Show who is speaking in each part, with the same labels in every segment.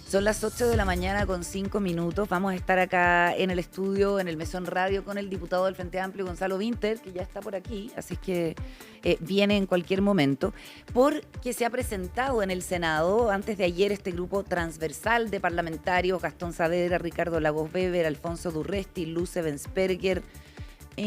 Speaker 1: Son las 8 de la mañana con 5 minutos. Vamos a estar acá en el estudio, en el Mesón Radio, con el diputado del Frente Amplio, Gonzalo Winter, que ya está por aquí, así es que viene en cualquier momento, porque se ha presentado en el Senado, antes de ayer, este grupo transversal de parlamentarios, Gastón Saavedra, Ricardo Lagos Weber, Alfonso Durresti, Luce Bensperger, se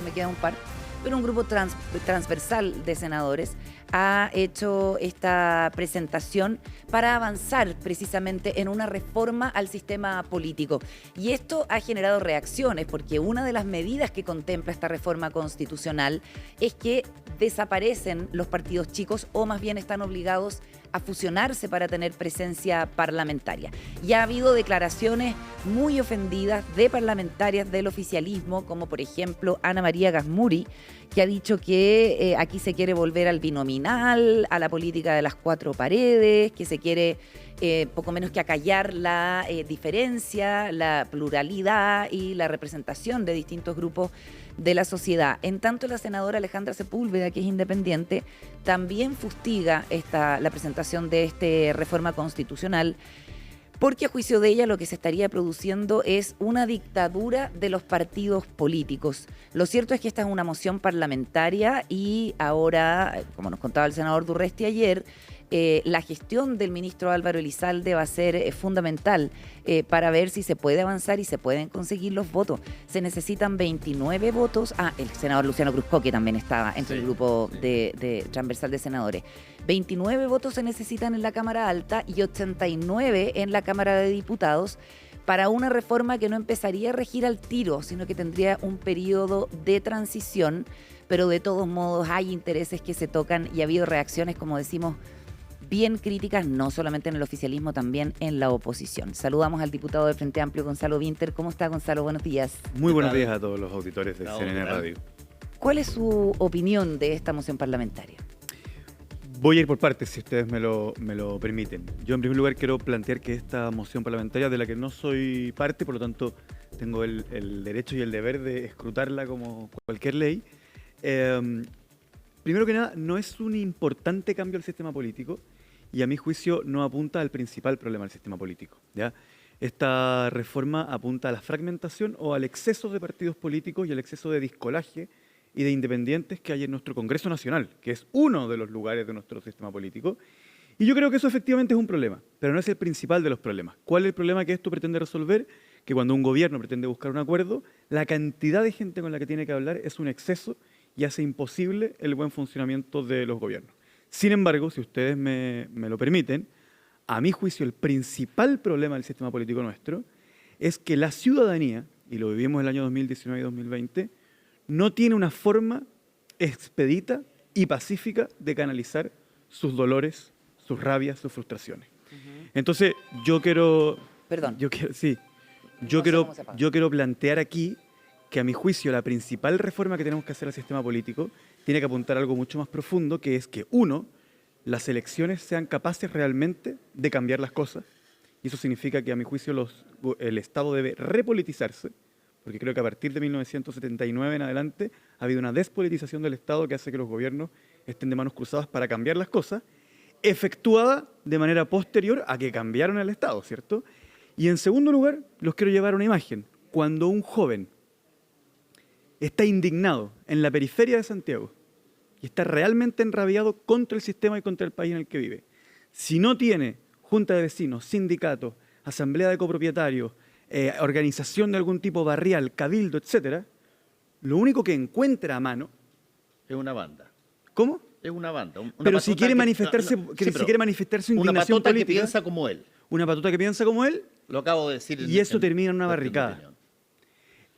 Speaker 1: me queda un par, pero un grupo transversal de senadores ha hecho esta presentación para avanzar precisamente en una reforma al sistema político. Y esto ha generado reacciones, porque una de las medidas que contempla esta reforma constitucional es que desaparecen los partidos chicos, o más bien están obligados a fusionarse para tener presencia parlamentaria. Y ha habido declaraciones muy ofendidas de parlamentarias del oficialismo, como por ejemplo Ana María Gasmuri, que ha dicho que aquí se quiere volver al binominal, a la política de las cuatro paredes, que se quiere poco menos que acallar la diferencia, la pluralidad y la representación de distintos grupos de la sociedad. En tanto, la senadora Alejandra Sepúlveda, que es independiente, también fustiga la presentación de esta reforma constitucional, porque a juicio de ella lo que se estaría produciendo es una dictadura de los partidos políticos. Lo cierto es que esta es una moción parlamentaria y ahora, como nos contaba el senador Durresti ayer, la gestión del ministro Álvaro Elizalde va a ser fundamental para ver si se puede avanzar y se pueden conseguir los votos. Se necesitan 29 votos. El senador Luciano Cruzco, que también estaba entre el grupo de transversal de senadores. 29 votos se necesitan en la Cámara Alta y 89 en la Cámara de Diputados para una reforma que no empezaría a regir al tiro, sino que tendría un periodo de transición, pero de todos modos hay intereses que se tocan y ha habido reacciones, como decimos, bien críticas, no solamente en el oficialismo, también en la oposición. Saludamos al diputado del Frente Amplio, Gonzalo Winter. ¿Cómo está, Gonzalo? Buenos días.
Speaker 2: Muy buenos días a todos los auditores de CNN Radio.
Speaker 1: ¿Cuál es su opinión de esta moción parlamentaria?
Speaker 2: Voy a ir por partes, si ustedes me lo permiten. Yo, en primer lugar, quiero plantear que esta moción parlamentaria, de la que no soy parte, por lo tanto, tengo el derecho y el deber de escrutarla como cualquier ley. Primero que nada, no es un importante cambio al sistema político y, a mi juicio, no apunta al principal problema del sistema político, ¿ya? Esta reforma apunta a la fragmentación o al exceso de partidos políticos y al exceso de discolaje y de independientes que hay en nuestro Congreso Nacional, que es uno de los lugares de nuestro sistema político. Y yo creo que eso efectivamente es un problema, pero no es el principal de los problemas. ¿Cuál es el problema que esto pretende resolver? Que cuando un gobierno pretende buscar un acuerdo, la cantidad de gente con la que tiene que hablar es un exceso y hace imposible el buen funcionamiento de los gobiernos. Sin embargo, si ustedes me lo permiten, a mi juicio el principal problema del sistema político nuestro es que la ciudadanía, y lo vivimos en el año 2019 y 2020, no tiene una forma expedita y pacífica de canalizar sus dolores, sus rabias, sus frustraciones. Entonces, yo quiero plantear aquí que, a mi juicio, la principal reforma que tenemos que hacer al sistema político tiene que apuntar a algo mucho más profundo, que es que, uno, las elecciones sean capaces realmente de cambiar las cosas. Y eso significa que, a mi juicio, el Estado debe repolitizarse, porque creo que a partir de 1979 en adelante ha habido una despolitización del Estado que hace que los gobiernos estén de manos cruzadas para cambiar las cosas, efectuada de manera posterior a que cambiaron el Estado, ¿cierto? Y, en segundo lugar, los quiero llevar a una imagen. Cuando un joven está indignado en la periferia de Santiago y está realmente enrabiado contra el sistema y contra el país en el que vive, si no tiene junta de vecinos, sindicatos, asamblea de copropietarios, organización de algún tipo barrial, cabildo, etcétera, lo único que encuentra a mano
Speaker 3: es una banda.
Speaker 2: ¿Cómo?
Speaker 3: Es una banda.
Speaker 2: Pero si quiere manifestarse, si quiere manifestar su indignación
Speaker 3: política,
Speaker 2: política,
Speaker 3: que piensa como él.
Speaker 2: Una patota que piensa como él,
Speaker 3: lo acabo de decir.
Speaker 2: Y eso termina en una barricada.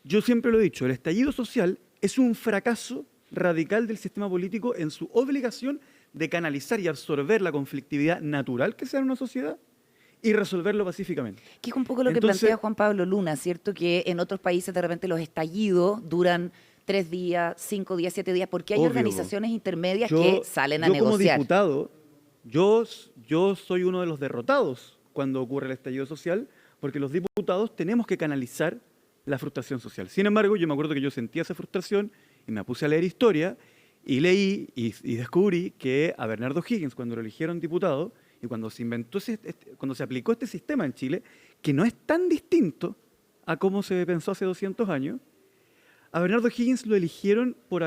Speaker 2: Yo siempre lo he dicho, el estallido social es un fracaso radical del sistema político en su obligación de canalizar y absorber la conflictividad natural que sea en una sociedad y resolverlo pacíficamente.
Speaker 1: Que es un poco lo que plantea Juan Pablo Luna, ¿cierto? Que en otros países de repente los estallidos duran 3 días, 5 días, 7 días, porque hay organizaciones intermedias que salen a negociar.
Speaker 2: Como diputado, yo soy uno de los derrotados cuando ocurre el estallido social, porque los diputados tenemos que canalizar la frustración social. Sin embargo, yo me acuerdo que yo sentía esa frustración y me puse a leer historia y leí y descubrí que a Bernardo Higgins, cuando lo eligieron diputado, y cuando se inventó, cuando se aplicó este sistema en Chile, que no es tan distinto a cómo se pensó hace 200 años, a Bernardo Higgins lo eligieron por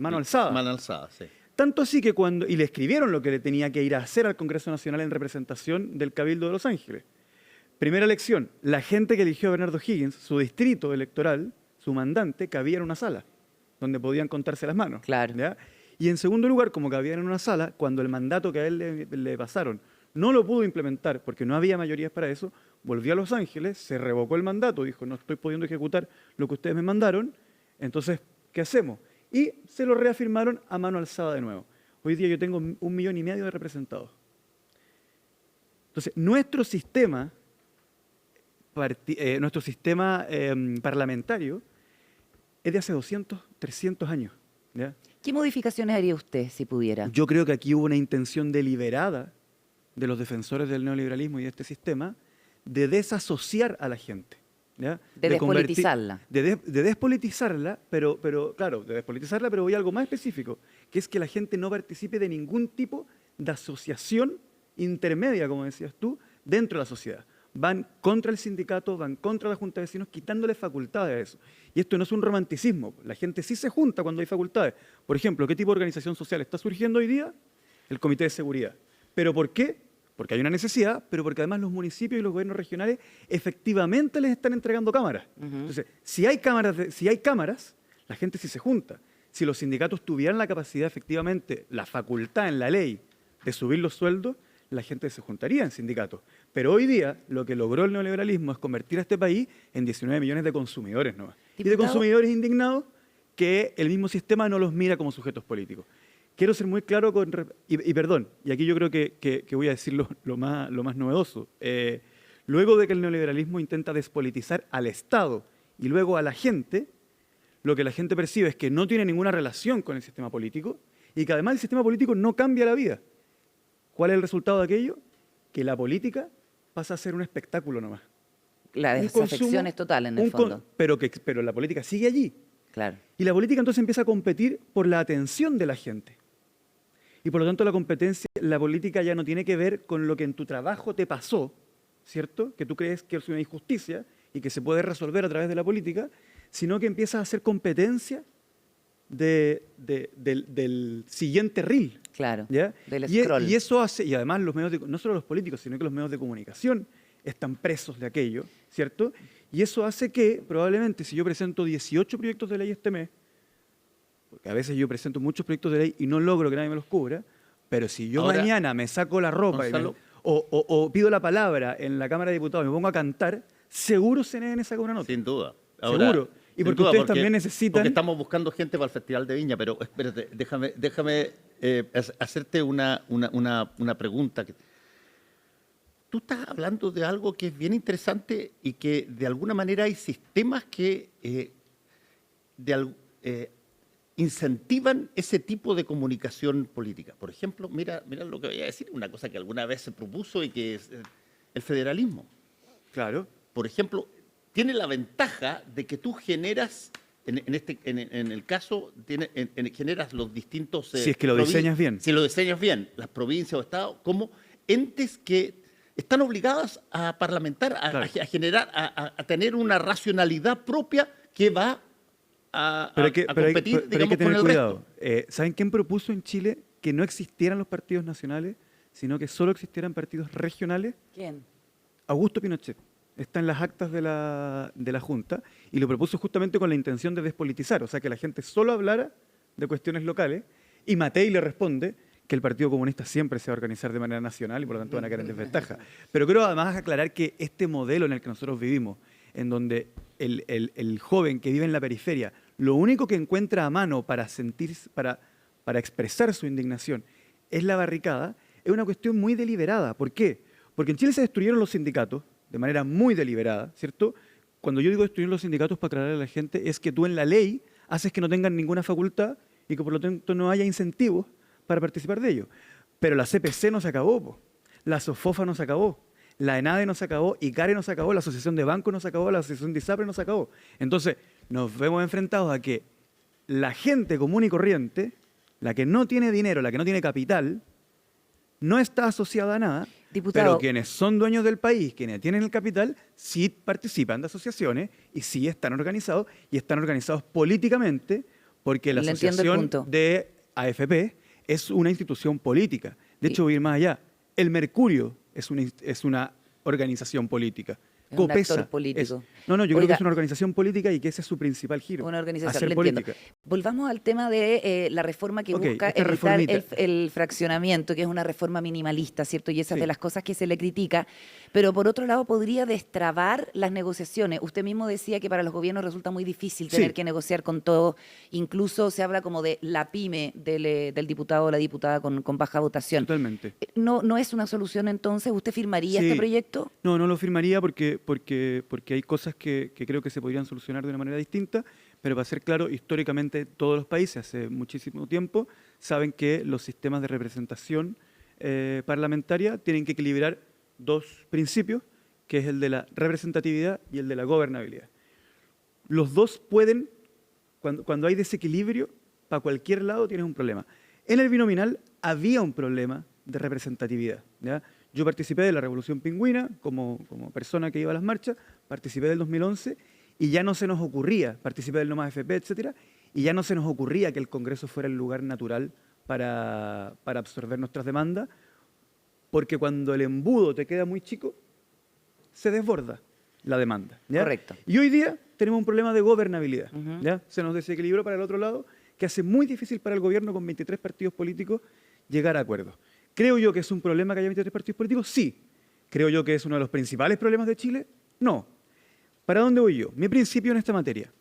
Speaker 2: mano alzada.
Speaker 3: Mano alzada, sí.
Speaker 2: Tanto así que y le escribieron lo que le tenía que ir a hacer al Congreso Nacional en representación del Cabildo de Los Ángeles. Primera elección, la gente que eligió a Bernardo Higgins, su distrito electoral, su mandante, cabía en una sala, donde podían contarse las manos.
Speaker 1: Claro.
Speaker 2: ¿Ya? Y en segundo lugar, como cabían en una sala, cuando el mandato que a él le pasaron no lo pudo implementar porque no había mayorías para eso, volvió a Los Ángeles, se revocó el mandato, dijo, no estoy pudiendo ejecutar lo que ustedes me mandaron, entonces, ¿qué hacemos? Y se lo reafirmaron a mano alzada de nuevo. Hoy día yo tengo 1,5 millones de representados. Entonces, nuestro sistema parlamentario es de hace 200, 300 años. ¿Ya?
Speaker 1: ¿Qué modificaciones haría usted si pudiera?
Speaker 2: Yo creo que aquí hubo una intención deliberada de los defensores del neoliberalismo y de este sistema de desasociar a la gente. ¿Ya?
Speaker 1: De despolitizarla.
Speaker 2: De despolitizarla, pero voy a algo más específico, que es que la gente no participe de ningún tipo de asociación intermedia, como decías tú, dentro de la sociedad. Van contra el sindicato, van contra la Junta de Vecinos, quitándole facultades a eso. Y esto no es un romanticismo. La gente sí se junta cuando hay facultades. Por ejemplo, ¿qué tipo de organización social está surgiendo hoy día? El Comité de Seguridad. ¿Pero por qué? Porque hay una necesidad, pero porque además los municipios y los gobiernos regionales efectivamente les están entregando cámaras. Entonces, si hay cámaras, la gente sí se junta. Si los sindicatos tuvieran la capacidad, efectivamente, la facultad en la ley de subir los sueldos, la gente se juntaría en sindicatos. Pero hoy día lo que logró el neoliberalismo es convertir a este país en 19 millones de consumidores nomás. Y de consumidores indignados que el mismo sistema no los mira como sujetos políticos. Quiero ser muy claro perdón, y aquí yo creo que voy a decir lo más novedoso. Luego de que el neoliberalismo intenta despolitizar al Estado y luego a la gente, lo que la gente percibe es que no tiene ninguna relación con el sistema político y que además el sistema político no cambia la vida. ¿Cuál es el resultado de aquello? Que la política pasa a ser un espectáculo nomás.
Speaker 1: La desafección es total en el fondo.
Speaker 2: Pero la política sigue allí.
Speaker 1: Claro.
Speaker 2: Y la política entonces empieza a competir por la atención de la gente. Y por lo tanto la política ya no tiene que ver con lo que en tu trabajo te pasó, ¿cierto? Que tú crees que es una injusticia y que se puede resolver a través de la política, sino que empieza a hacer competencia del siguiente reel.
Speaker 1: Claro,
Speaker 2: ¿ya?
Speaker 1: del scroll.
Speaker 2: Y eso hace, y además no solo los políticos, sino que los medios de comunicación están presos de aquello, ¿cierto? Y eso hace que, probablemente, si yo presento 18 proyectos de ley este mes, porque a veces yo presento muchos proyectos de ley y no logro que nadie me los cubra, pero si yo mañana me saco la ropa o pido la palabra en la Cámara de Diputados y me pongo a cantar, seguro CNN saca una nota.
Speaker 3: Sin duda.
Speaker 2: Seguro. Y porque ustedes también necesitan...
Speaker 3: Porque estamos buscando gente para el Festival de Viña, pero espérate, déjame hacerte una pregunta. Tú estás hablando de algo que es bien interesante y que de alguna manera hay sistemas que incentivan ese tipo de comunicación política. Por ejemplo, mira lo que voy a decir, una cosa que alguna vez se propuso y que es el federalismo.
Speaker 2: Claro.
Speaker 3: Por ejemplo, tiene la ventaja de que tú generas, en el caso, generas los distintos...
Speaker 2: si es que lo diseñas bien.
Speaker 3: Si lo diseñas bien, las provincias o estados, como entes que están obligadas a parlamentar, a generar, a tener una racionalidad propia que va a competir, digamos, con el resto.
Speaker 2: ¿Saben quién propuso en Chile que no existieran los partidos nacionales, sino que solo existieran partidos regionales?
Speaker 1: ¿Quién?
Speaker 2: Augusto Pinochet. Está en las actas de la Junta y lo propuso justamente con la intención de despolitizar, o sea, que la gente solo hablara de cuestiones locales, y Matei le responde que el Partido Comunista siempre se va a organizar de manera nacional y por lo tanto van a quedar en desventaja. Pero quiero además aclarar que este modelo en el que nosotros vivimos, en donde el joven que vive en la periferia, lo único que encuentra a mano para expresar su indignación es la barricada, es una cuestión muy deliberada. ¿Por qué? Porque en Chile se destruyeron los sindicatos de manera muy deliberada, ¿cierto? Cuando yo digo destruir los sindicatos, para aclararle a la gente, es que tú en la ley haces que no tengan ninguna facultad y que por lo tanto no haya incentivos para participar de ello. Pero la CPC no se acabó, la SOFOFA no se acabó, la ENADE no se acabó, ICARE no se acabó, la Asociación de Bancos no se acabó, la Asociación de ISAPRE no se acabó. Entonces, nos vemos enfrentados a que la gente común y corriente, la que no tiene dinero, la que no tiene capital, no está asociada a nada,
Speaker 1: Diputado.
Speaker 2: pero quienes son dueños del país, quienes tienen el capital, sí participan de asociaciones y sí están organizados, y están organizados políticamente, porque la
Speaker 1: Le entiendo el
Speaker 2: asociación
Speaker 1: punto.
Speaker 2: de AFP es una institución política. De hecho, voy a ir más allá. El Mercurio es una organización política.
Speaker 1: Es un
Speaker 2: Copesa
Speaker 1: actor político.
Speaker 2: No, yo creo
Speaker 1: Oiga,
Speaker 2: que es una organización política y que ese es su principal giro.
Speaker 1: una organización,
Speaker 2: hacer
Speaker 1: le entiendo.
Speaker 2: política.
Speaker 1: Volvamos al tema de la reforma que
Speaker 2: Ok,
Speaker 1: busca
Speaker 2: esta
Speaker 1: evitar
Speaker 2: reformita.
Speaker 1: el fraccionamiento, que es una reforma minimalista, ¿cierto? Y esa es
Speaker 2: Sí.
Speaker 1: de las cosas que se le critica. Pero por otro lado, podría destrabar las negociaciones. Usted mismo decía que para los gobiernos resulta muy difícil tener
Speaker 2: Sí.
Speaker 1: que negociar con todo. Incluso se habla como de la pyme del diputado o la diputada con baja votación.
Speaker 2: Totalmente.
Speaker 1: ¿No es una solución entonces? ¿Usted firmaría
Speaker 2: Sí.
Speaker 1: este proyecto?
Speaker 2: No lo firmaría porque hay cosas que creo que se podrían solucionar de una manera distinta, pero para ser claro, históricamente todos los países, hace muchísimo tiempo, saben que los sistemas de representación parlamentaria tienen que equilibrar dos principios, que es el de la representatividad y el de la gobernabilidad. Los dos pueden, cuando hay desequilibrio, para cualquier lado tienes un problema. En el binominal había un problema de representatividad, ¿ya? Yo participé de la Revolución Pingüina como persona que iba a las marchas, participé del 2011 y ya no se nos ocurría, participé del No Más FP, etcétera, y ya no se nos ocurría que el Congreso fuera el lugar natural para absorber nuestras demandas, porque cuando el embudo te queda muy chico, se desborda la demanda, ¿ya?
Speaker 1: Correcto.
Speaker 2: Y hoy día tenemos un problema de gobernabilidad,
Speaker 1: Ujú.
Speaker 2: ¿ya? Se nos desequilibró para el otro lado, que hace muy difícil para el gobierno con 23 partidos políticos llegar a acuerdos. ¿Creo yo que es un problema que haya 23 partidos políticos? Sí. ¿Creo yo que es uno de los principales problemas de Chile? No. ¿Para dónde voy yo? Mi principio en esta materia.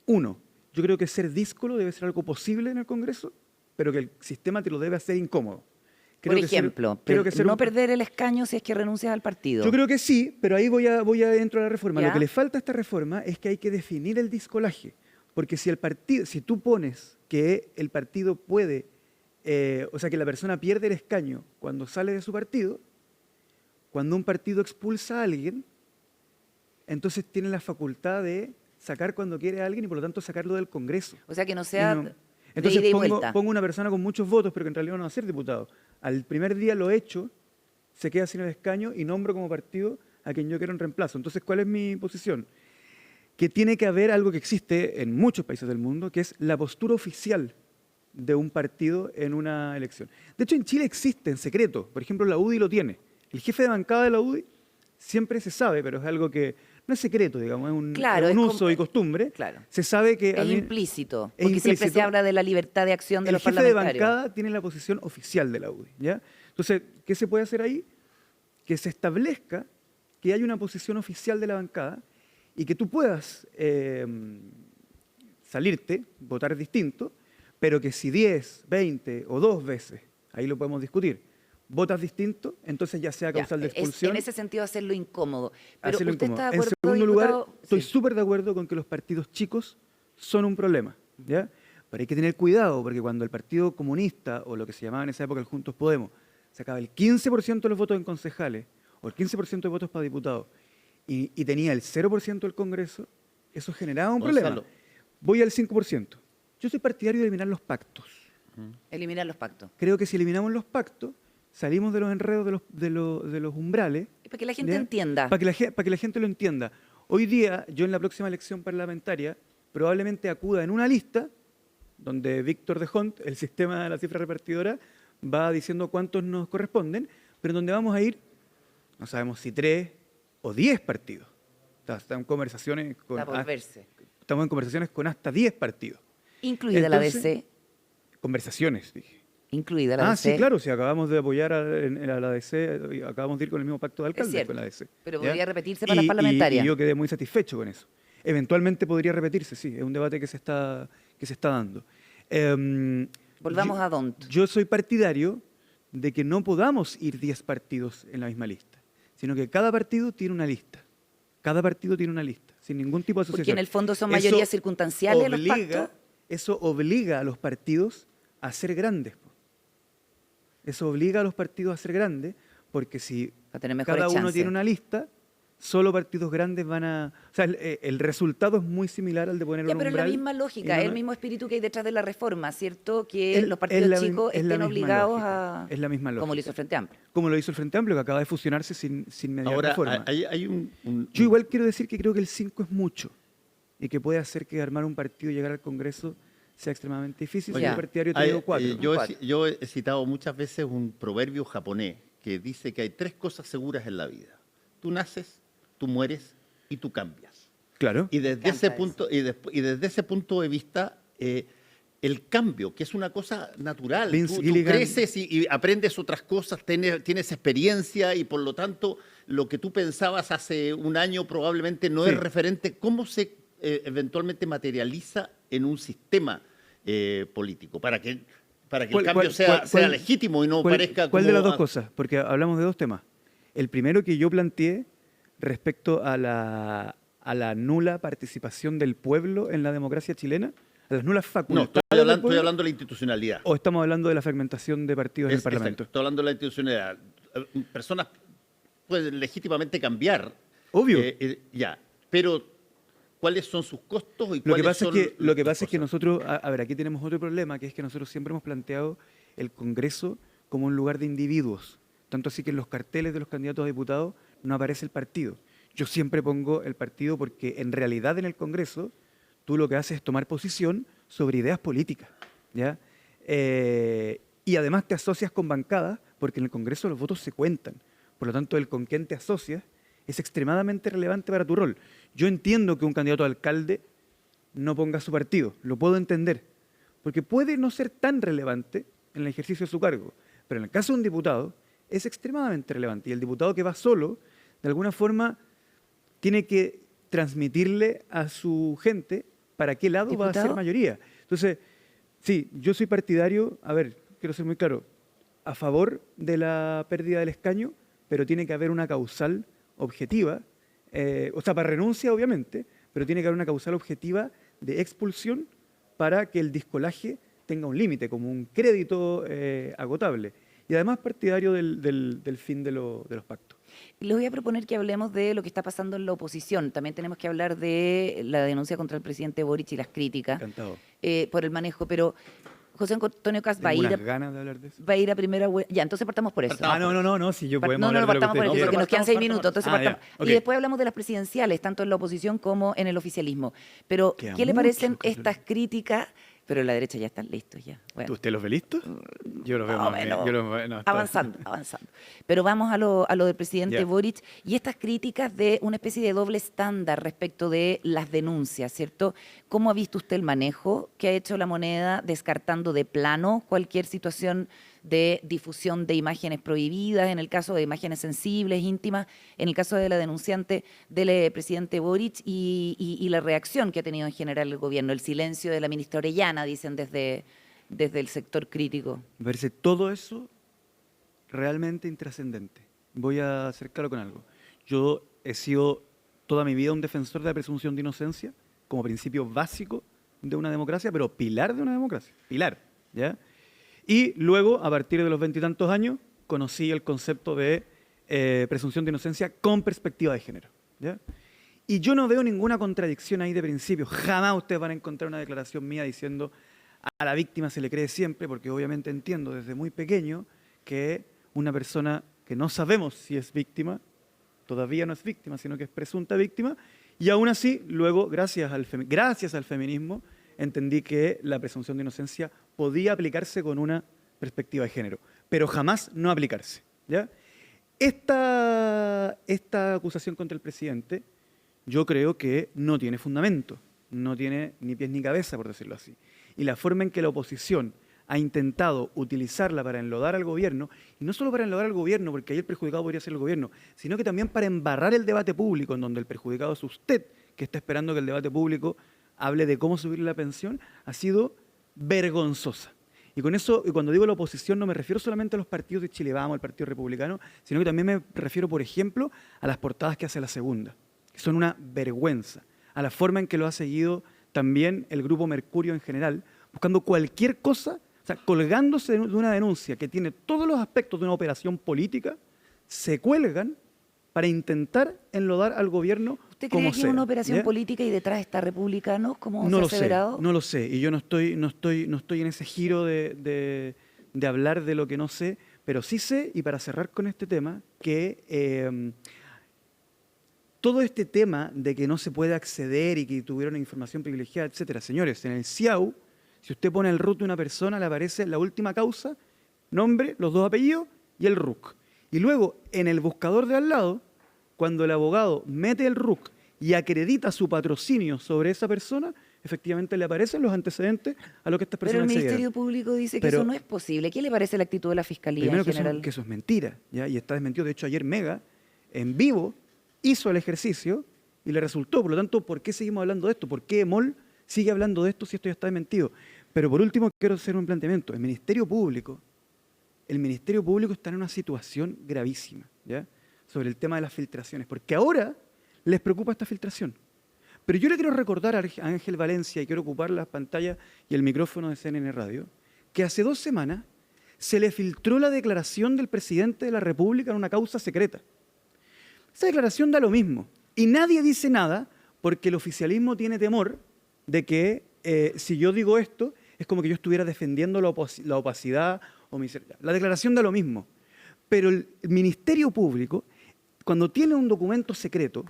Speaker 2: Uno, yo creo que ser díscolo debe ser algo posible en el Congreso, pero que el sistema te lo debe hacer incómodo.
Speaker 1: Por
Speaker 2: Creo que ser-
Speaker 1: ejemplo,
Speaker 2: creo que ser
Speaker 1: no
Speaker 2: un-
Speaker 1: perder el escaño si es que renuncias al partido.
Speaker 2: Yo creo que sí, pero ahí voy a dentro de la reforma.
Speaker 1: ¿Ya?
Speaker 2: Lo que le falta a esta reforma es que hay que definir el discolaje. Porque si tú pones que el partido puede, o sea, que la persona pierde el escaño cuando sale de su partido, cuando un partido expulsa a alguien, entonces tiene la facultad de sacar cuando quiere a alguien y por lo tanto sacarlo del Congreso.
Speaker 1: O sea, que no
Speaker 2: Y
Speaker 1: sea
Speaker 2: no-
Speaker 1: de
Speaker 2: Entonces
Speaker 1: ida y vuelta.
Speaker 2: pongo una persona con muchos votos, pero que en realidad no va a ser diputado. Al primer día lo echo, se queda sin el escaño y nombro como partido a quien yo quiero en reemplazo. Entonces, ¿cuál es mi posición? Que tiene que haber algo que existe en muchos países del mundo, que es la postura oficial de un partido en una elección. De hecho, en Chile existe en secreto. Por ejemplo, la UDI lo tiene. El jefe de bancada de la UDI siempre se sabe, pero es algo que no es secreto, digamos, es un,
Speaker 1: Claro,
Speaker 2: es un
Speaker 1: es
Speaker 2: uso
Speaker 1: como-
Speaker 2: y costumbre.
Speaker 1: Claro.
Speaker 2: Se sabe que a
Speaker 1: Es
Speaker 2: mí-
Speaker 1: implícito,
Speaker 2: es
Speaker 1: porque siempre
Speaker 2: implícito.
Speaker 1: se habla de la libertad de acción de
Speaker 2: el
Speaker 1: los
Speaker 2: jefe de
Speaker 1: parlamentarios.
Speaker 2: bancada tiene la posición oficial de la UDI, ¿ya? Entonces, ¿qué se puede hacer ahí? Que se establezca que hay una posición oficial de la bancada y que tú puedas salirte, votar distinto, pero que si 10, 20 o 2 veces, ahí lo podemos discutir, votas distinto, entonces ya sea
Speaker 1: Ya,
Speaker 2: causal de
Speaker 1: es-
Speaker 2: expulsión.
Speaker 1: en ese sentido, hacerlo incómodo. Pero
Speaker 2: hacerlo
Speaker 1: ¿usted
Speaker 2: incómodo.
Speaker 1: está de
Speaker 2: En
Speaker 1: acuerdo,
Speaker 2: segundo lugar,
Speaker 1: diputado?
Speaker 2: estoy
Speaker 1: Sí.
Speaker 2: súper de acuerdo con que los partidos chicos son un problema, ¿ya? Pero hay que tener cuidado, porque cuando el Partido Comunista, o lo que se llamaba en esa época el Juntos Podemos, sacaba el 15% de los votos en concejales, o el 15% de votos para diputados, y tenía el 0% del Congreso, eso generaba un problema.
Speaker 3: Gonzalo.
Speaker 2: Voy al 5%. Yo soy partidario de eliminar los pactos.
Speaker 1: Eliminar los pactos.
Speaker 2: Creo que si eliminamos los pactos, salimos de los enredos de los umbrales.
Speaker 1: Para que la gente
Speaker 2: ¿ya?
Speaker 1: entienda.
Speaker 2: Para que la gente lo entienda. Hoy día, yo en la próxima elección parlamentaria, probablemente acuda en una lista donde Víctor de Hont, el sistema de la cifra repartidora, va diciendo cuántos nos corresponden, pero en donde vamos a ir, no sabemos si 3 o 10 partidos. Están en conversaciones con,
Speaker 1: Está por verse.
Speaker 2: estamos en conversaciones con hasta 10 partidos.
Speaker 1: Incluida la
Speaker 2: Entonces,
Speaker 1: DC.
Speaker 2: Conversaciones, dije.
Speaker 1: Incluida la DC.
Speaker 2: Sí, claro, si acabamos de apoyar a la DC, acabamos de ir con el mismo pacto de alcaldes
Speaker 1: cierto,
Speaker 2: con la DC.
Speaker 1: pero
Speaker 2: ¿ya?
Speaker 1: podría repetirse para las parlamentarias.
Speaker 2: Y yo quedé muy satisfecho con eso. Eventualmente podría repetirse, sí, es un debate que se está dando.
Speaker 1: Volvamos a Dont.
Speaker 2: Yo soy partidario de que no podamos ir 10 partidos en la misma lista, sino que cada partido tiene una lista. Cada partido tiene una lista, sin ningún tipo de asociación.
Speaker 1: Porque en el fondo son
Speaker 2: Eso
Speaker 1: mayorías circunstanciales los pactos.
Speaker 2: Eso obliga a los partidos a ser grandes. Po. Eso obliga a los partidos a ser grandes, porque si
Speaker 1: A tener mejores
Speaker 2: cada uno
Speaker 1: chances.
Speaker 2: tiene una lista, solo partidos grandes van a... O sea, el resultado es muy similar al de poner
Speaker 1: Ya,
Speaker 2: un
Speaker 1: pero es la
Speaker 2: umbral
Speaker 1: misma
Speaker 2: y
Speaker 1: lógica,
Speaker 2: no-
Speaker 1: es el mismo espíritu que hay detrás de la reforma, ¿cierto? Que
Speaker 2: Es-
Speaker 1: los
Speaker 2: es
Speaker 1: partidos
Speaker 2: la
Speaker 1: chicos
Speaker 2: es la
Speaker 1: estén
Speaker 2: misma
Speaker 1: obligados
Speaker 2: lógica,
Speaker 1: a...
Speaker 2: es la misma
Speaker 1: Como lo
Speaker 2: lógica.
Speaker 1: hizo el Frente Amplio.
Speaker 2: Como lo hizo el Frente Amplio, que acaba de fusionarse sin mediar
Speaker 3: Ahora,
Speaker 2: reforma.
Speaker 3: hay
Speaker 2: Yo igual quiero decir que creo que el 5 es mucho y que puede hacer que armar un partido y llegar al Congreso sea extremadamente difícil.
Speaker 1: Oye,
Speaker 2: Soy partidario te digo 4.
Speaker 3: yo he citado muchas veces un proverbio japonés que dice que hay 3 cosas seguras en la vida. Tú naces, tú mueres y tú cambias.
Speaker 2: Claro.
Speaker 3: Y desde
Speaker 1: encanta
Speaker 3: ese punto, y desde ese punto de vista, el cambio, que es una cosa natural.
Speaker 2: Vince
Speaker 3: Tú
Speaker 2: Gilligan-
Speaker 3: creces y aprendes otras cosas, tienes experiencia y por lo tanto lo que tú pensabas hace un año probablemente no
Speaker 2: Sí.
Speaker 3: es referente. ¿Cómo se eventualmente materializa en un sistema político para que el cambio sea legítimo y no parezca
Speaker 2: ¿Cuál de
Speaker 3: como
Speaker 2: las dos cosas? Porque hablamos de dos temas. El primero que yo planteé respecto a la nula participación del pueblo en la democracia chilena, a las nulas
Speaker 3: No,
Speaker 2: facultades
Speaker 3: estoy
Speaker 2: del pueblo,
Speaker 3: hablando de la institucionalidad.
Speaker 2: ¿o estamos hablando de la fragmentación de partidos en el
Speaker 3: Exacto,
Speaker 2: Parlamento?
Speaker 3: estoy hablando de la institucionalidad. Personas pueden legítimamente cambiar.
Speaker 2: Obvio.
Speaker 3: Ya, pero ¿cuáles son sus costos y
Speaker 2: Lo que
Speaker 3: cuáles
Speaker 2: pasa,
Speaker 3: son
Speaker 2: es que, lo que,
Speaker 3: sus
Speaker 2: pasa es que
Speaker 3: cosas?
Speaker 2: nosotros, a ver, aquí tenemos otro problema, que es que nosotros siempre hemos planteado el Congreso como un lugar de individuos. Tanto así que en los carteles de los candidatos a diputados no aparece el partido. Yo siempre pongo el partido porque en realidad en el Congreso tú lo que haces es tomar posición sobre ideas políticas, ¿ya? Y además te asocias con bancadas porque en el Congreso los votos se cuentan. Por lo tanto, el con quién te asocias es extremadamente relevante para tu rol. Yo entiendo que un candidato a alcalde no ponga su partido, lo puedo entender, porque puede no ser tan relevante en el ejercicio de su cargo, pero en el caso de un diputado es extremadamente relevante y el diputado que va solo, de alguna forma, tiene que transmitirle a su gente para qué lado va a ser
Speaker 1: ¿Diputado?
Speaker 2: mayoría. Entonces, sí, yo soy partidario, a ver, quiero ser muy claro, a favor de la pérdida del escaño, pero tiene que haber una causal objetiva, o sea, para renuncia obviamente, pero tiene que haber una causal objetiva de expulsión para que el discolaje tenga un límite, como un crédito agotable. Y además partidario del fin de los pactos.
Speaker 1: Les voy a proponer que hablemos de lo que está pasando en la oposición. También tenemos que hablar de la denuncia contra el presidente Boric y las críticas
Speaker 2: Encantado.
Speaker 1: por el manejo. Pero José Antonio Caz va a
Speaker 2: Tengo
Speaker 1: ir
Speaker 2: unas ganas de hablar de eso.
Speaker 1: va a ir a primera vuelta. Ya, entonces partamos por eso.
Speaker 2: No, si yo podemos
Speaker 1: No,
Speaker 2: hablar de lo que
Speaker 1: partamos por
Speaker 2: usted
Speaker 1: eso,
Speaker 2: quiera.
Speaker 1: porque nos quedan 6
Speaker 3: Partamos,
Speaker 1: minutos. Entonces
Speaker 2: partamos.
Speaker 1: partamos.
Speaker 2: Ah, ya, ok.
Speaker 1: Y después hablamos de las presidenciales, tanto en la oposición como en el oficialismo. Pero,
Speaker 2: Queda
Speaker 1: ¿qué le
Speaker 2: mucho,
Speaker 1: parecen
Speaker 2: Carolina.
Speaker 1: estas críticas? Pero en la derecha ya están listos ya. Bueno.
Speaker 2: ¿Usted los ve listos? Yo los veo
Speaker 1: Más o
Speaker 2: más bien.
Speaker 1: menos.
Speaker 2: Yo los veo- no, está-
Speaker 1: Avanzando. Pero vamos a lo del presidente
Speaker 2: Ya.
Speaker 1: Boric y estas críticas de una especie de doble estándar respecto de las denuncias, ¿cierto? ¿Cómo ha visto usted el manejo que ha hecho la moneda descartando de plano cualquier situación de difusión de imágenes prohibidas, en el caso de imágenes sensibles, íntimas, en el caso de la denunciante del presidente Boric y la reacción que ha tenido en general el gobierno, el silencio de la ministra Orellana, dicen desde el sector crítico?
Speaker 2: Me parece todo eso realmente intrascendente. Voy a ser claro con algo. Yo he sido toda mi vida un defensor de la presunción de inocencia como principio básico de una democracia, pero pilar de una democracia. Pilar, ¿ya? Y luego, a partir de los 20 y tantos años, conocí el concepto de presunción de inocencia con perspectiva de género, ¿ya? Y yo no veo ninguna contradicción ahí de principio. Jamás ustedes van a encontrar una declaración mía diciendo a la víctima se le cree siempre, porque obviamente entiendo desde muy pequeño que una persona que no sabemos si es víctima, todavía no es víctima, sino que es presunta víctima, y aún así, luego, gracias al feminismo, entendí que la presunción de inocencia podía aplicarse con una perspectiva de género, pero jamás no aplicarse, ¿ya? Esta acusación contra el presidente, yo creo que no tiene fundamento, no tiene ni pies ni cabeza, por decirlo así. Y la forma en que la oposición ha intentado utilizarla para enlodar al gobierno, y no solo para enlodar al gobierno, porque ahí el perjudicado podría ser el gobierno, sino que también para embarrar el debate público, en donde el perjudicado es usted, que está esperando que el debate público hable de cómo subir la pensión, ha sido vergonzosa. Y con eso, y cuando digo la oposición, no me refiero solamente a los partidos de Chile Vamos, al Partido Republicano, sino que también me refiero, por ejemplo, a las portadas que hace La Segunda, que son una vergüenza, a la forma en que lo ha seguido también el Grupo Mercurio en general, buscando cualquier cosa, o sea, colgándose de una denuncia que tiene todos los aspectos de una operación política, se cuelgan para intentar enlodar al gobierno
Speaker 1: ¿Usted
Speaker 2: como
Speaker 1: cree que es
Speaker 2: sea,
Speaker 1: una operación
Speaker 2: ¿ya?
Speaker 1: política y detrás está republicanos, como
Speaker 2: No
Speaker 1: se ha
Speaker 2: lo sé,
Speaker 1: aseverado?
Speaker 2: no lo sé. Y yo no estoy en ese giro de hablar de lo que no sé, pero sí sé, y para cerrar con este tema, que todo este tema de que no se puede acceder y que tuvieron información privilegiada, etcétera. Señores, en el CIAU, si usted pone el RUT de una persona, le aparece la última causa, nombre, los dos apellidos y el RUC. Y luego, en el buscador de al lado, cuando el abogado mete el RUC y acredita su patrocinio sobre esa persona, efectivamente le aparecen los antecedentes a lo que estas
Speaker 1: Pero
Speaker 2: personas
Speaker 1: el
Speaker 2: accedieron.
Speaker 1: Ministerio Público dice que
Speaker 2: Pero-
Speaker 1: eso no es posible. ¿Qué le parece la actitud de la Fiscalía
Speaker 2: Primero
Speaker 1: en general?
Speaker 2: que eso es mentira, ¿ya? Y está desmentido. De hecho, ayer Mega, en vivo, hizo el ejercicio y le resultó. Por lo tanto, ¿por qué seguimos hablando de esto? ¿Por qué EMOL sigue hablando de esto si esto ya está desmentido? Pero por último, quiero hacer un planteamiento. El Ministerio Público está en una situación gravísima, ¿ya? Sobre el tema de las filtraciones, porque ahora les preocupa esta filtración. Pero yo le quiero recordar a Ángel Valencia, y quiero ocupar las pantallas y el micrófono de CNN Radio, que hace 2 semanas se le filtró la declaración del presidente de la República en una causa secreta. Esa declaración da lo mismo, y nadie dice nada porque el oficialismo tiene temor de que si yo digo esto, es como que yo estuviera defendiendo la opacidad o la declaración da lo mismo. Pero el Ministerio Público, cuando tiene un documento secreto,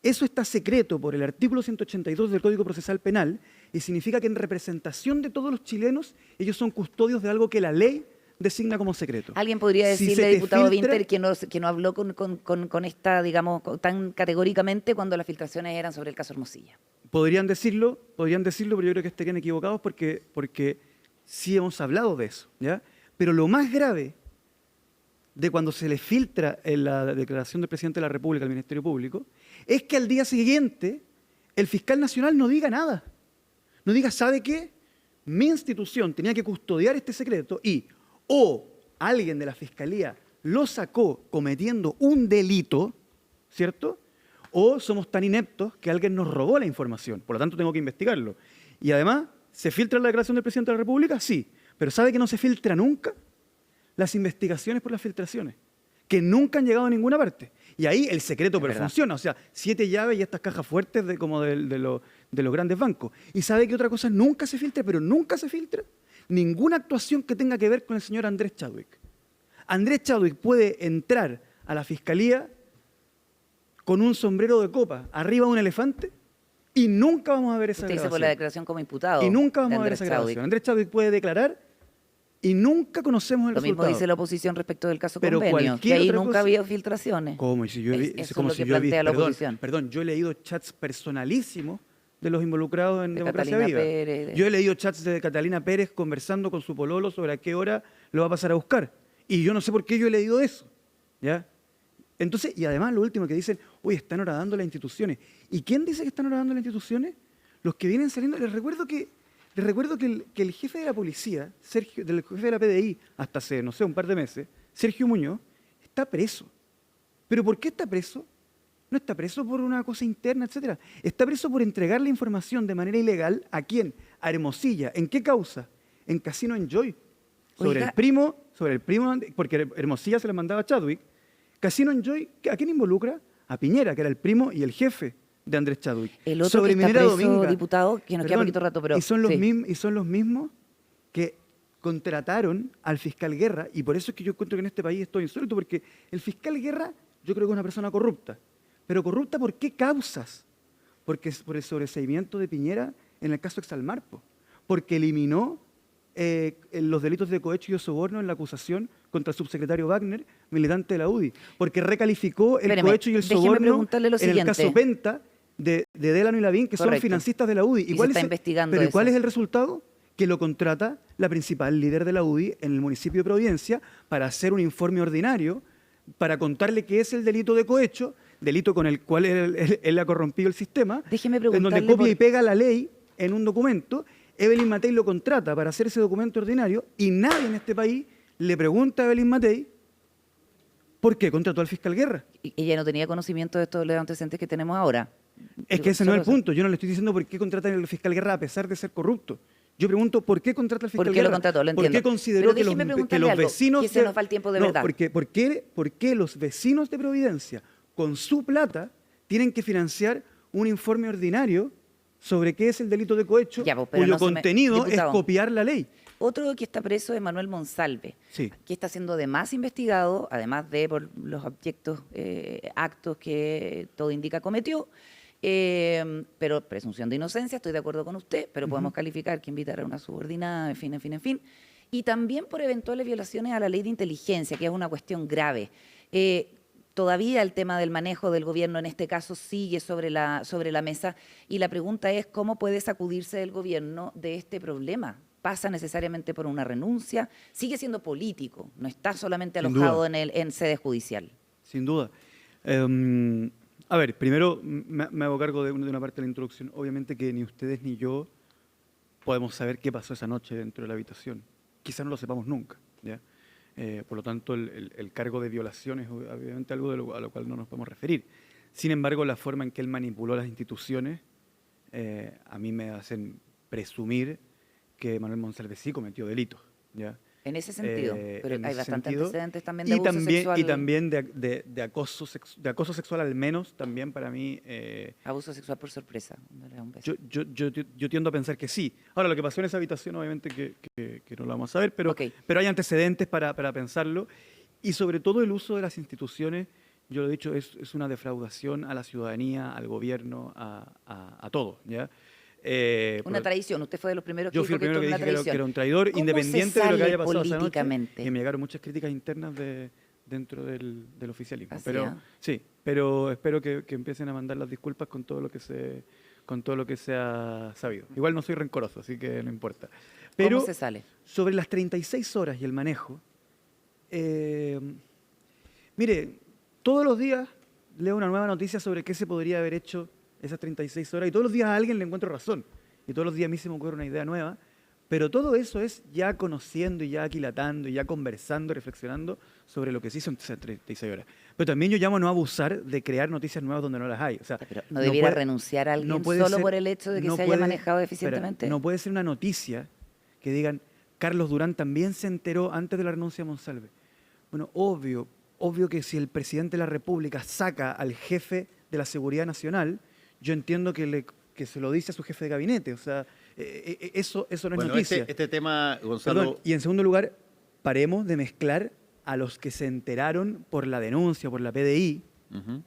Speaker 2: eso está secreto por el artículo 182 del Código Procesal Penal y significa que en representación de todos los chilenos, ellos son custodios de algo que la ley designa como secreto.
Speaker 1: Alguien podría
Speaker 2: Si
Speaker 1: decirle,
Speaker 2: se te
Speaker 1: diputado
Speaker 2: filtra-
Speaker 1: Winter, que no habló con esta, digamos, tan categóricamente cuando las filtraciones eran sobre el caso Hermosilla.
Speaker 2: Podrían decirlo, pero yo creo que estarían equivocados porque sí hemos hablado de eso, ¿ya? Pero lo más grave de cuando se le filtra en la declaración del presidente de la República al Ministerio Público es que al día siguiente el fiscal nacional no diga nada. No diga, ¿sabe qué? Mi institución tenía que custodiar este secreto y o alguien de la fiscalía lo sacó cometiendo un delito, ¿cierto? O somos tan ineptos que alguien nos robó la información, por lo tanto tengo que investigarlo. Y además, ¿se filtra la declaración del presidente de la República? Sí, pero ¿sabe que no se filtra nunca? Las investigaciones por las filtraciones, que nunca han llegado a ninguna parte. Y ahí el secreto pero funciona, o sea, 7 llaves y estas cajas fuertes como de los grandes bancos. ¿Y sabe que otra cosa nunca se filtra, pero nunca se filtra? Ninguna actuación que tenga que ver con el señor Andrés Chadwick. Andrés Chadwick puede entrar a la fiscalía con un sombrero de copa arriba de un elefante y nunca vamos a ver esa
Speaker 1: Usted dice
Speaker 2: grabación.
Speaker 1: por la declaración como imputado.
Speaker 2: Y nunca vamos
Speaker 1: de
Speaker 2: a ver
Speaker 1: Andrés
Speaker 2: esa
Speaker 1: Chadwick.
Speaker 2: grabación. Andrés Chadwick puede declarar y nunca conocemos el
Speaker 1: Lo mismo
Speaker 2: resultado.
Speaker 1: dice la oposición respecto del caso
Speaker 2: Pero
Speaker 1: Convenio, que
Speaker 2: cualquier
Speaker 1: ahí
Speaker 2: otra
Speaker 1: nunca
Speaker 2: cosa-
Speaker 1: había filtraciones.
Speaker 2: ¿Cómo? Y si yo he vi-
Speaker 1: Eso
Speaker 2: como
Speaker 1: es lo
Speaker 2: si
Speaker 1: que
Speaker 2: yo he visto-
Speaker 1: plantea la
Speaker 2: perdón,
Speaker 1: oposición.
Speaker 2: perdón, yo he leído chats personalísimos de los involucrados en
Speaker 1: De
Speaker 2: Democracia
Speaker 1: Catalina
Speaker 2: Viva.
Speaker 1: Pérez,
Speaker 2: Yo he leído chats de Catalina Pérez conversando con su pololo sobre a qué hora lo va a pasar a buscar. Y yo no sé por qué yo he leído eso. ¿Ya? Entonces, y además lo último que dicen, uy, están horadando las instituciones. ¿Y quién dice que están horadando las instituciones? Los que vienen saliendo. Les recuerdo que el jefe de la policía, del jefe de la PDI, hasta hace, no sé, un par de meses, Sergio Muñoz, está preso. ¿Pero por qué está preso? No está preso por una cosa interna, etcétera. Está preso por entregar la información de manera ilegal. ¿A quién? A Hermosilla. ¿En qué causa? En Casino Enjoy. Sobre
Speaker 1: Oiga.
Speaker 2: el primo, porque Hermosilla se le mandaba a Chadwick. Casino Enjoy, ¿a quién involucra? A Piñera, que era el primo y el jefe de Andrés Chadwick.
Speaker 1: El otro que está
Speaker 2: Minera
Speaker 1: preso,
Speaker 2: Dominga.
Speaker 1: diputado, que nos queda poquito rato, pero...
Speaker 2: Y son los
Speaker 1: sí.
Speaker 2: mismos que contrataron al fiscal Guerra, y por eso es que yo encuentro que en este país estoy insólito, porque el fiscal Guerra yo creo que es una persona corrupta. ¿Pero corrupta por qué causas? Porque es por el sobreseimiento de Piñera en el caso Exalmarpo, porque eliminó los delitos de cohecho y soborno en la acusación contra el subsecretario Wagner, militante de la UDI, porque recalificó el
Speaker 1: Espéreme,
Speaker 2: cohecho y el
Speaker 1: déjeme
Speaker 2: soborno
Speaker 1: preguntarle lo
Speaker 2: en el
Speaker 1: siguiente.
Speaker 2: caso Penta de Delano y Lavín, que son
Speaker 1: Correcto.
Speaker 2: financistas de la UDI.
Speaker 1: Y se está investigando
Speaker 2: pero ¿y
Speaker 1: eso.
Speaker 2: cuál es el resultado? Que lo contrata la principal líder de la UDI en el municipio de Providencia para hacer un informe ordinario, para contarle qué es el delito de cohecho, delito con el cual él ha corrompido el sistema,
Speaker 1: Déjeme
Speaker 2: en donde
Speaker 1: preguntarle
Speaker 2: copia
Speaker 1: por-
Speaker 2: y pega la ley en un documento. Evelyn Matei lo contrata para hacer ese documento ordinario y nadie en este país le pregunta a Evelyn Matei por qué contrató al fiscal Guerra.
Speaker 1: Y ella no tenía conocimiento de estos los antecedentes que tenemos ahora.
Speaker 2: Es que ese no es el
Speaker 1: Solo eso.
Speaker 2: punto. Yo no le estoy diciendo por qué contratan al fiscal Guerra a pesar de ser corrupto. Yo pregunto, ¿por qué contrata al fiscal
Speaker 1: ¿Por qué lo
Speaker 2: Guerra?
Speaker 1: contrató? Lo
Speaker 2: ¿Por
Speaker 1: entiendo.
Speaker 2: qué consideró
Speaker 1: Pero
Speaker 2: que
Speaker 1: déjeme
Speaker 2: los
Speaker 1: preguntarle algo,
Speaker 2: vecinos...
Speaker 1: que se nos va el tiempo de verdad.
Speaker 2: ¿Por qué los vecinos de Providencia, con su plata, tienen que financiar un informe ordinario sobre qué es el delito de cohecho,
Speaker 1: Ya, pues, pero
Speaker 2: cuyo
Speaker 1: no se me-
Speaker 2: contenido es
Speaker 1: Diputado.
Speaker 2: copiar la ley?
Speaker 1: Otro que está preso es Manuel Monsalve,
Speaker 2: Sí.
Speaker 1: que está siendo además investigado, además de por los actos que todo indica cometió, pero presunción de inocencia, estoy de acuerdo con usted, pero podemos calificar que invitar a una subordinada, en fin. Y también por eventuales violaciones a la ley de inteligencia, que es una cuestión grave. Todavía el tema del manejo del gobierno en este caso sigue sobre la mesa y la pregunta es cómo puede sacudirse el gobierno de este problema. ¿Pasa necesariamente por una renuncia? Sigue siendo político, no está solamente
Speaker 2: Sin
Speaker 1: alojado
Speaker 2: duda.
Speaker 1: en sede judicial.
Speaker 2: Sin duda. A ver, primero me hago cargo de una parte de la introducción. Obviamente que ni ustedes ni yo podemos saber qué pasó esa noche dentro de la habitación. Quizás no lo sepamos nunca, ¿ya? Por lo tanto, el cargo de violación es obviamente algo a lo cual no nos podemos referir. Sin embargo, la forma en que él manipuló las instituciones a mí me hacen presumir que Manuel Monsalve sí cometió delitos, ¿ya?
Speaker 1: En ese sentido, pero
Speaker 2: En
Speaker 1: hay
Speaker 2: ese
Speaker 1: bastantes
Speaker 2: sentido.
Speaker 1: antecedentes también de abuso sexual.
Speaker 2: Y también de acoso sexual, al menos, también para mí.
Speaker 1: Abuso sexual por sorpresa. Dándole un beso.
Speaker 2: Yo tiendo a pensar que sí. Ahora, lo que pasó en esa habitación, obviamente que no lo vamos a ver, pero,
Speaker 1: Ok.
Speaker 2: pero hay antecedentes para pensarlo. Y sobre todo el uso de las instituciones, yo lo he dicho, es una defraudación a la ciudadanía, al gobierno, a todo, ¿ya?
Speaker 1: Una traición. Usted fue de los primeros que
Speaker 2: Yo fui
Speaker 1: dijo
Speaker 2: el primero que
Speaker 1: esto
Speaker 2: dije
Speaker 1: es una
Speaker 2: que era
Speaker 1: traición.
Speaker 2: un traidor,
Speaker 1: ¿Cómo
Speaker 2: independiente
Speaker 1: se
Speaker 2: de lo que
Speaker 1: sale
Speaker 2: haya pasado esa noche.
Speaker 1: políticamente?
Speaker 2: Y me llegaron muchas críticas internas dentro del oficialismo.
Speaker 1: ¿Así,
Speaker 2: Pero
Speaker 1: ah?
Speaker 2: sí, pero espero que empiecen a mandar las disculpas con todo lo que se ha sabido. Igual no soy rencoroso, así que no importa. Pero
Speaker 1: ¿Cómo se sale?
Speaker 2: sobre las 36 horas y el manejo, mire, todos los días leo una nueva noticia sobre qué se podría haber hecho esas 36 horas y todos los días a alguien le encuentro razón. Y todos los días a mí se me ocurre una idea nueva. Pero todo eso es ya conociendo y ya aquilatando y ya conversando, reflexionando sobre lo que se hizo en esas 36 horas. Pero también yo llamo a no abusar de crear noticias nuevas donde no las hay. O sea,
Speaker 1: Pero no debiera
Speaker 2: puede-
Speaker 1: renunciar a alguien
Speaker 2: no puede
Speaker 1: solo
Speaker 2: ser-
Speaker 1: por el hecho de que
Speaker 2: no
Speaker 1: se haya
Speaker 2: puede-
Speaker 1: manejado
Speaker 2: espera,
Speaker 1: eficientemente.
Speaker 2: no puede ser una noticia que digan, Carlos Durán también se enteró antes de la renuncia de Monsalve. Bueno, obvio que si el presidente de la República saca al jefe de la Seguridad Nacional, yo entiendo que se lo dice a su jefe de gabinete. O sea, eso no es
Speaker 3: Bueno,
Speaker 2: noticia.
Speaker 3: este tema, Gonzalo,
Speaker 2: Perdón, y en segundo lugar, paremos de mezclar a los que se enteraron por la denuncia, por la PDI,
Speaker 3: Ujú.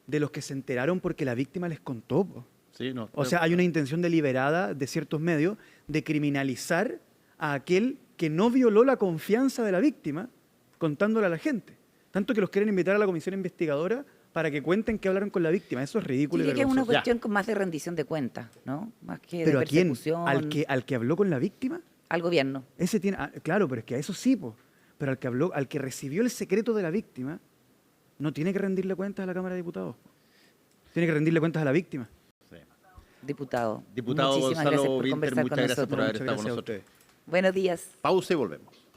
Speaker 2: de los que se enteraron porque la víctima les contó. Po.
Speaker 3: Sí, no,
Speaker 2: O sea, hay una intención deliberada de ciertos medios de criminalizar a aquel que no violó la confianza de la víctima contándole a la gente. Tanto que los quieren invitar a la comisión investigadora para que cuenten que hablaron con la víctima. Eso es ridículo
Speaker 1: Diría
Speaker 2: y
Speaker 1: que es una
Speaker 2: vergonzoso.
Speaker 1: cuestión con más de rendición de cuentas, ¿no? Más que
Speaker 2: ¿Pero
Speaker 1: de
Speaker 2: a quién?
Speaker 1: persecución.
Speaker 2: ¿Al que habló con la víctima?
Speaker 1: Al gobierno.
Speaker 2: Ese tiene, claro, pero es que a eso sí, po. Pero al que recibió el secreto de la víctima, no tiene que rendirle cuentas a la Cámara de Diputados. Tiene que rendirle cuentas a la víctima.
Speaker 3: Sí.
Speaker 1: Diputado.
Speaker 3: Diputado
Speaker 1: muchísimas
Speaker 3: Gonzalo
Speaker 1: gracias por
Speaker 3: Winter,
Speaker 1: conversar
Speaker 3: muchas
Speaker 1: con
Speaker 3: gracias por
Speaker 1: nosotros.
Speaker 3: haber
Speaker 2: Muchas
Speaker 3: estado con
Speaker 2: gracias a
Speaker 3: nosotros.
Speaker 2: ustedes.
Speaker 1: Buenos días.
Speaker 3: Pausa y volvemos.